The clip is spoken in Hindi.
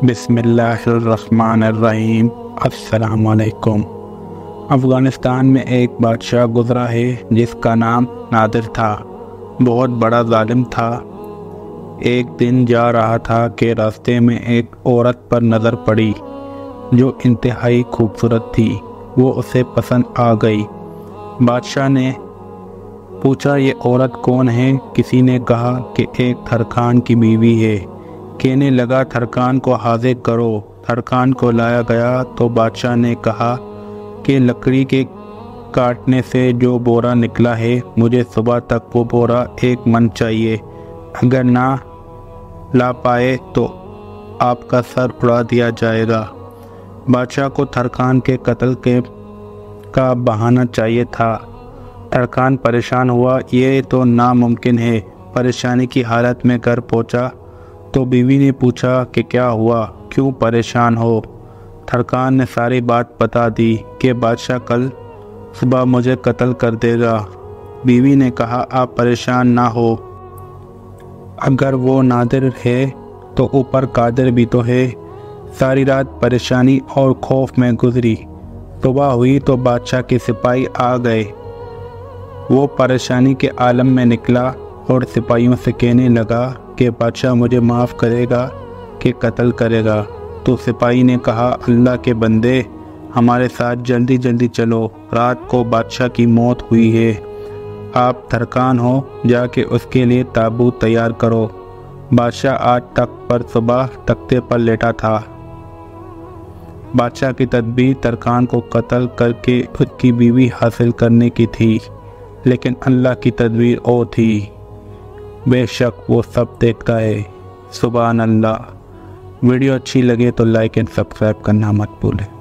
बिस्मिल्लाहिर्रहमानिर्रहीम। अस्सलामुअलैकुम। अफ़गानिस्तान में एक बादशाह गुज़रा है जिसका नाम नादिर था। बहुत बड़ा जालिम था। एक दिन जा रहा था कि रास्ते में एक औरत पर नज़र पड़ी जो इंतहाई खूबसूरत थी। वो उसे पसंद आ गई। बादशाह ने पूछा, ये औरत कौन है? किसी ने कहा कि एक थरखान की बीवी है। कहने लगा, थरखान को हाजिर करो। थरखान को लाया गया तो बादशाह ने कहा कि लकड़ी के काटने से जो बोरा निकला है, मुझे सुबह तक वो बोरा 1 मन चाहिए। अगर ना ला पाए तो आपका सर उड़ा दिया जाएगा। बादशाह को थरखान के कत्ल का बहाना चाहिए था। थरखान परेशान हुआ, ये तो नामुमकिन है। परेशानी की हालत में घर पहुंचा तो बीवी ने पूछा कि क्या हुआ, क्यों परेशान हो? थरखान ने सारी बात बता दी कि बादशाह कल सुबह मुझे कत्ल कर देगा। बीवी ने कहा, आप परेशान ना हो, अगर वो नादिर है तो ऊपर कादिर भी तो है। सारी रात परेशानी और खौफ में गुजरी। सुबह हुई तो बादशाह के सिपाही आ गए। वो परेशानी के आलम में निकला और सिपाहियों से कहने लगा कि बादशाह मुझे माफ़ करेगा कि कत्ल करेगा। तो सिपाही ने कहा, अल्लाह के बंदे, हमारे साथ जल्दी जल्दी चलो, रात को बादशाह की मौत हुई है। आप थरखान हो, जाके उसके लिए ताबूत तैयार करो। बादशाह आज तख्त पर सुबह तख्ते पर लेटा था। बादशाह की तदबीर थरखान को कत्ल करके उसकी बीवी हासिल करने की थी, लेकिन अल्लाह की तदबीर और थी। बेशक वो सब देखता है। सुभान अल्लाह। वीडियो अच्छी लगे तो लाइक एंड सब्सक्राइब करना मत भूलें।